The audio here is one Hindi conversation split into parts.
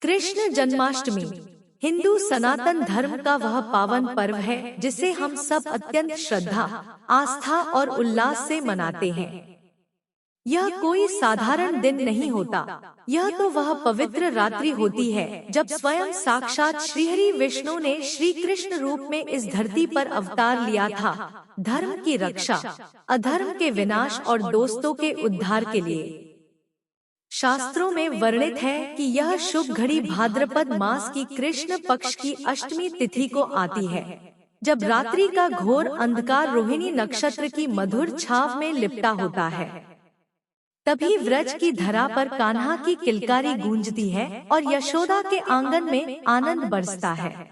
कृष्ण जन्माष्टमी हिंदू सनातन धर्म का वह पावन पर्व है जिसे हम सब अत्यंत श्रद्धा, आस्था और उल्लास से मनाते हैं। यह कोई साधारण दिन नहीं होता, यह तो वह पवित्र रात्रि होती है जब स्वयं साक्षात श्रीहरि विष्णु ने श्री कृष्ण रूप में इस धरती पर अवतार लिया था, धर्म की रक्षा, अधर्म के विनाश और दोस्तों के उद्धार के लिए। शास्त्रों में वर्णित है कि यह शुभ घड़ी भाद्रपद मास की कृष्ण पक्ष की अष्टमी तिथि को आती है, जब रात्रि का घोर अंधकार रोहिणी नक्षत्र की मधुर छाव में लिपटा होता है। तभी व्रज की धरा पर कान्हा की किलकारी गूंजती है और यशोदा के आंगन में आनंद बरसता है।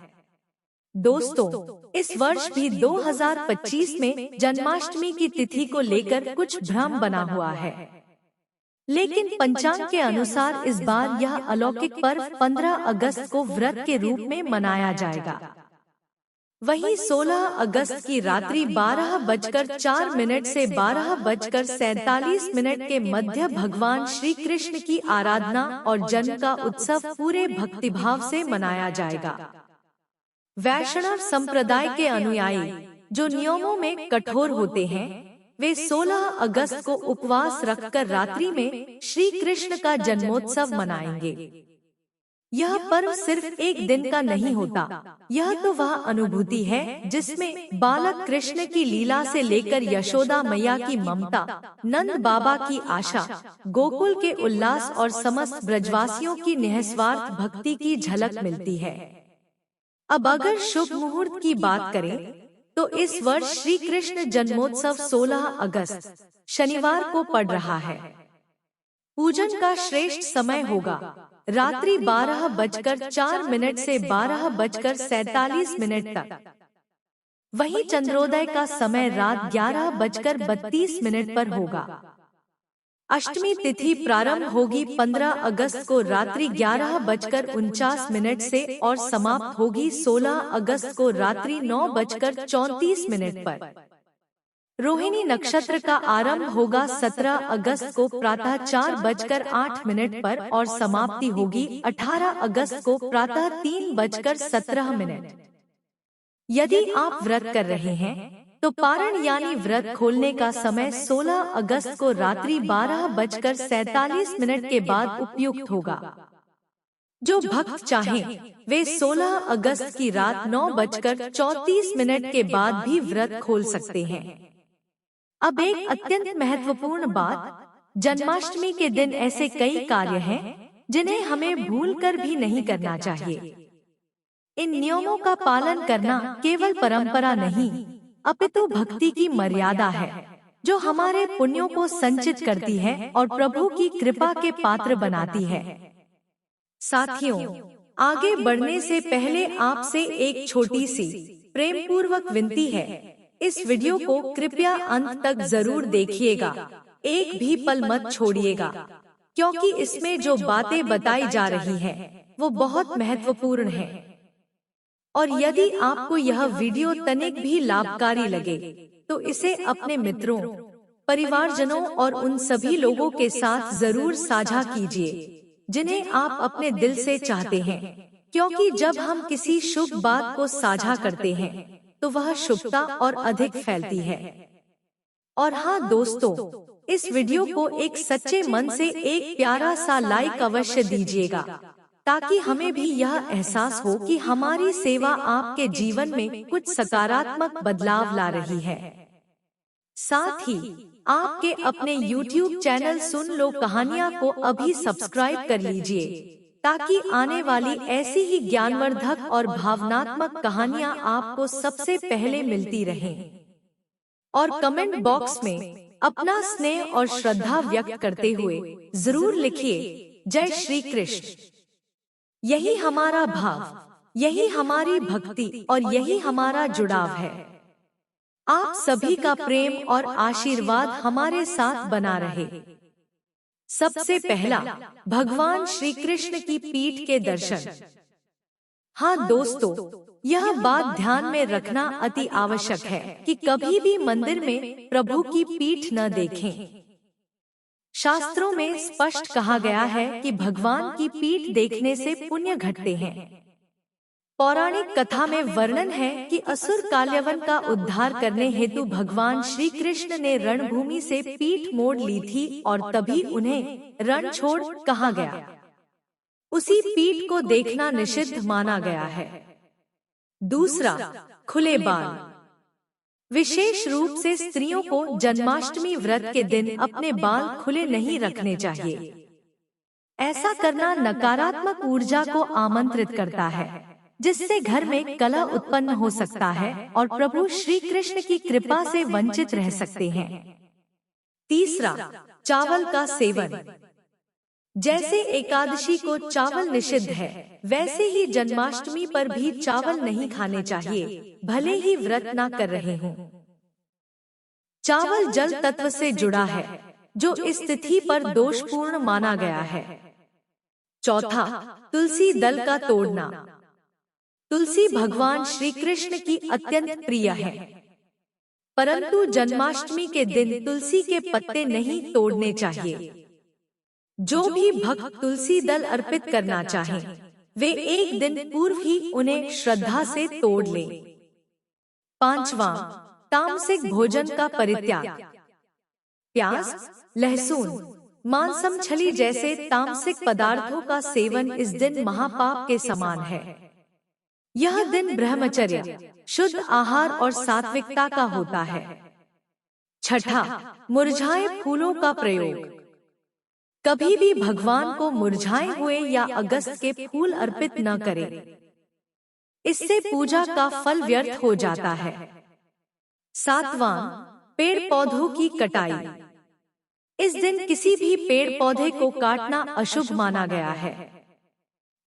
दोस्तों, इस वर्ष भी 2025 में जन्माष्टमी की तिथि को लेकर कुछ भ्रम बना हुआ है, लेकिन पंचांग के अनुसार इस बार यह अलौकिक पर्व 15 अगस्त को व्रत के रूप में मनाया जाएगा। वहीं 16 अगस्त की रात्रि 12:04 से 12:47 के मध्य भगवान श्री कृष्ण की आराधना और जन्म का उत्सव पूरे भक्तिभाव से मनाया जाएगा। वैष्णव संप्रदाय के अनुयायी जो नियमों में कठोर होते हैं, वे 16 अगस्त को उपवास रखकर रात्रि में श्री कृष्ण का जन्मोत्सव मनाएंगे। यह पर्व सिर्फ एक दिन का नहीं होता, यह तो वह अनुभूति है जिसमें बालक कृष्ण की लीला से लेकर यशोदा मैया की ममता, नंद बाबा की आशा, गोकुल के उल्लास और समस्त ब्रजवासियों की निस्वार्थ भक्ति की झलक मिलती है। अब अगर शुभ मुहूर्त की बात करें तो इस वर्ष श्री कृष्ण जन्मोत्सव 16 अगस्त शनिवार को पड़ रहा है। पूजन का श्रेष्ठ समय होगा रात्रि 12:04 से 12:47 तक। वहीं चंद्रोदय का समय रात 11:32 पर होगा। अष्टमी तिथि प्रारंभ होगी 15 अगस्त को रात्रि 11:49 से और समाप्त होगी 16 अगस्त को रात्रि 9:34 पर। रोहिणी नक्षत्र का आरंभ होगा 17 अगस्त को प्रातः 4:08 पर और समाप्ति होगी 18 अगस्त को प्रातः 3:17। यदि आप व्रत कर रहे हैं तो पारण यानी व्रत खोलने का समय 16 अगस्त को रात्रि 12:47 के बाद उपयुक्त होगा। जो भक्त चाहें वे 16 अगस्त की रात 9:34 के बाद भी व्रत खोल सकते हैं। अब एक अत्यंत महत्वपूर्ण बात, जन्माष्टमी के दिन ऐसे कई कार्य हैं जिन्हें हमें भूलकर भी नहीं करना चाहिए। इन नियमों का पालन करना केवल परंपरा नहीं, अपितु भक्ति की मर्यादा है, जो हमारे पुण्यों को संचित करती है और प्रभु की कृपा के पात्र बनाती है। साथियों, आगे बढ़ने से पहले आपसे एक छोटी सी प्रेम पूर्वक विनती है, इस वीडियो को कृपया अंत तक जरूर देखिएगा, एक भी पल मत छोड़िएगा, क्योंकि इसमें जो बातें बताई जा रही हैं, वो बहुत महत्वपूर्ण है। और यदि आपको यह वीडियो तनिक भी लाभकारी लगे तो इसे अपने मित्रों, परिवारजनों और उन सभी लोगों के साथ जरूर साझा कीजिए जिन्हें आप अपने दिल से चाहते हैं, क्योंकि जब हम किसी शुभ बात को साझा करते हैं तो वह शुभता और अधिक फैलती है। और हाँ दोस्तों, इस वीडियो को एक सच्चे मन से एक प्यारा सा लाइक अवश्य दीजिएगा, ताकि हमें भी यह एहसास हो कि हमारी सेवा आपके जीवन में कुछ सकारात्मक बदलाव ला रही है। साथ ही आपके अपने YouTube चैनल सुन लो कहानियाँ को अभी सब्सक्राइब कर लीजिए, ताकि आने वाली ऐसी ही ज्ञानवर्धक और भावनात्मक कहानियाँ आपको सबसे पहले मिलती रहें। और कमेंट बॉक्स में अपना स्नेह और श्रद्धा व्यक्त करते हुए जरूर लिखिए, जय श्री कृष्ण। यही हमारा भाव, यही हमारी भक्ति और यही हमारा जुड़ाव है। आप सभी का प्रेम और आशीर्वाद हमारे साथ बना रहे। सबसे पहला, भगवान श्री कृष्ण की पीठ के दर्शन। हाँ दोस्तों, यह बात ध्यान में रखना अति आवश्यक है कि कभी भी मंदिर में प्रभु की पीठ न देखें। शास्त्रों में स्पष्ट कहा गया है कि भगवान की पीठ देखने से पुण्य घटते हैं। पौराणिक कथा में वर्णन है कि असुर काल्यवन का उद्धार करने हेतु भगवान श्री कृष्ण ने रणभूमि से पीठ मोड़ ली थी और तभी उन्हें रण छोड़ कहा गया। उसी पीठ को देखना निषिद्ध माना गया है। दूसरा, खुले बाल। विशेष रूप से स्त्रियों को जन्माष्टमी व्रत के दिन अपने बाल खुले नहीं रखने चाहिए। ऐसा करना नकारात्मक ऊर्जा को आमंत्रित करता है, जिससे घर में कलह उत्पन्न हो सकता है और प्रभु श्री कृष्ण की कृपा से वंचित रह सकते हैं। तीसरा, चावल का सेवन। जैसे एकादशी को चावल निषिद्ध है, वैसे ही जन्माष्टमी पर भी चावल नहीं खाने चाहिए, भले ही व्रत ना कर रहे हों। चावल जल तत्व से जुड़ा है, जो इस तिथि पर दोषपूर्ण माना गया है। चौथा, तुलसी दल का तोड़ना। तुलसी भगवान श्री कृष्ण की अत्यंत प्रिय है, परंतु जन्माष्टमी के दिन तुलसी के पत्ते नहीं तोड़ने चाहिए। जो भी भक्त तुलसी दल अर्पित करना चाहें, वे एक दिन पूर्व ही उन्हें श्रद्धा से तोड़ लें। पांचवा, तामसिक भोजन का परित्याग। प्याज, लहसुन, मांस, मछली जैसे तामसिक पदार्थों का सेवन इस दिन महापाप के समान है। यह दिन ब्रह्मचर्य, शुद्ध आहार और सात्विकता का होता है। छठा, मुरझाए फूलों का प्रयोग। कभी भी भगवान को मुरझाए हुए या अगस्त के फूल अर्पित न करें, इससे पूजा का फल व्यर्थ हो जाता है। सातवां, पेड़ पौधों की कटाई। इस दिन किसी भी पेड़ पौधे को काटना अशुभ माना गया है।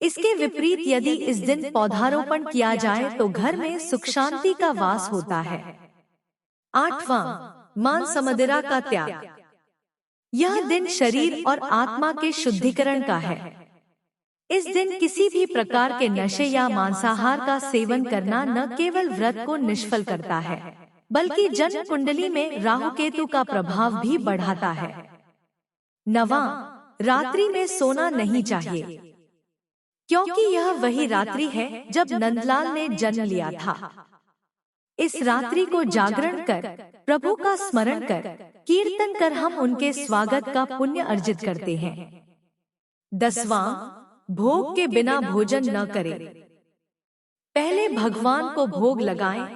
इसके विपरीत यदि इस दिन पौधारोपण किया जाए तो घर में सुख शांति का वास होता है। आठवां, मांस मदिरा का त्याग। यह दिन शरीर और आत्मा के शुद्धिकरण का है। इस दिन किसी भी प्रकार के नशे या मांसाहार का सेवन करना न केवल व्रत को निष्फल करता है, बल्कि जन्म कुंडली में राहु केतु का प्रभाव भी बढ़ाता है। नवां, रात्रि में सोना नहीं चाहिए, क्योंकि यह वही रात्रि है जब नंदलाल ने जन्म लिया था। इस रात्रि को जागरण कर, प्रभु का स्मरण कर, कीर्तन कर हम उनके स्वागत का पुण्य अर्जित करते हैं। दसवां, भोग के बिना भोजन न करें। पहले भगवान को भोग लगाएं,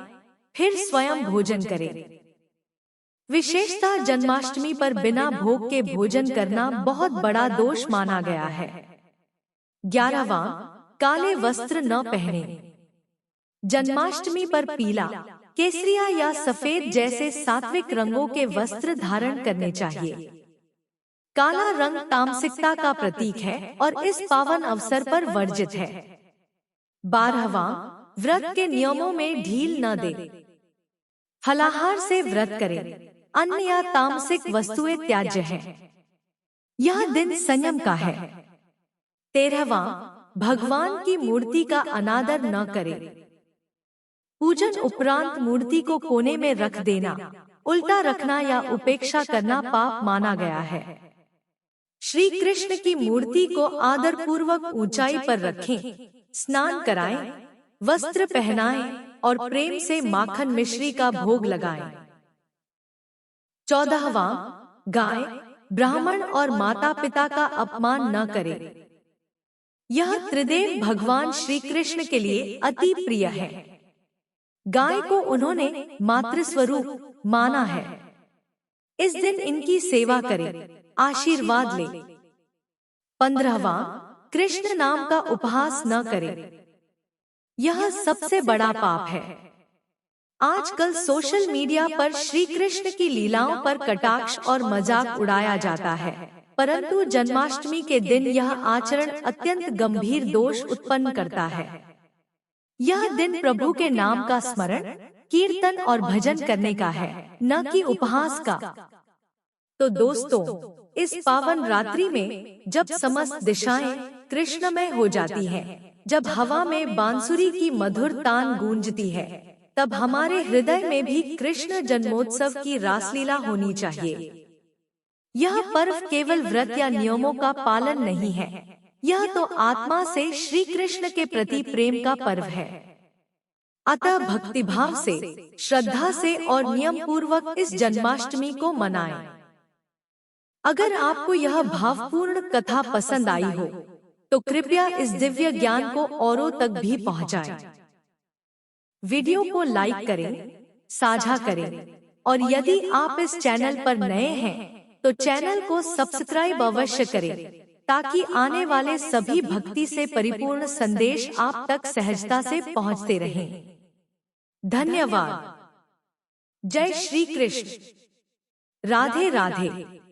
फिर स्वयं भोजन करें। विशेषतः जन्माष्टमी पर बिना भोग के भोजन करना बहुत बड़ा दोष माना गया है। 11वां, काले वस्त्र न पहने। जन्माष्टमी पर पीला, केसरिया या सफेद जैसे सात्विक रंगों के वस्त्र धारण करने चाहिए। काला रंग तामसिकता का प्रतीक है और इस पावन अवसर पर वर्जित है। 12वां, व्रत के नियमों में ढील न दे। फलाहार से व्रत करें, अन्न या तामसिक वस्तुएं त्याज्य हैं। यह दिन संयम का है। 13वां, भगवान की मूर्ति का अनादर न करें। पूजन उपरांत मूर्ति को कोने में रख देना, उल्टा रखना या उपेक्षा करना पाप माना गया है। श्री कृष्ण की मूर्ति को आदर पूर्वक ऊंचाई पर रखें, स्नान कराएं, वस्त्र पहनाएं और प्रेम से माखन मिश्री का भोग लगाएं। 14वां, गाय, ब्राह्मण और माता पिता का अपमान न करें। यह त्रिदेव भगवान श्री कृष्ण के लिए अति प्रिय है। गाय को उन्होंने मातृस्वरूप माना है। इस दिन इनकी सेवा करें, आशीर्वाद लें। 15वां, कृष्ण नाम का उपहास न करें। यह सबसे बड़ा पाप है। आजकल सोशल मीडिया पर श्री कृष्ण की लीलाओं पर कटाक्ष और मजाक उड़ाया जाता है, परंतु जन्माष्टमी के दिन यह आचरण अत्यंत गंभीर दोष उत्पन्न करता है। यह दिन प्रभु के नाम का स्मरण, कीर्तन और भजन करने का है, न कि उपहास का। तो दोस्तों, इस पावन रात्रि में जब समस्त दिशाएं कृष्णमय हो जाती हैं, जब हवा में बांसुरी की मधुर तान गूंजती है, तब हमारे हृदय में भी कृष्ण जन्मोत्सव की रासलीला होनी चाहिए। यह पर्व केवल व्रत या नियमों का पालन नहीं है, यह तो आत्मा से श्री कृष्ण के प्रति प्रेम का पर्व है। अतः भक्तिभाव से, श्रद्धा से और नियम पूर्वक इस जन्माष्टमी को मनाएं। अगर आपको यह भावपूर्ण कथा पसंद आई हो, तो कृपया इस दिव्य ज्ञान को औरों तक भी पहुंचाएं। वीडियो को लाइक करें, साझा करें, और यदि आप इस चैनल पर नए हैं, तो चैनल को सब्सक्राइब अवश्य करें, ताकि आने वाले सभी भक्ति से परिपूर्ण संदेश आप तक सहजता से पहुंचते रहें। धन्यवाद। जय श्री कृष्ण। राधे राधे।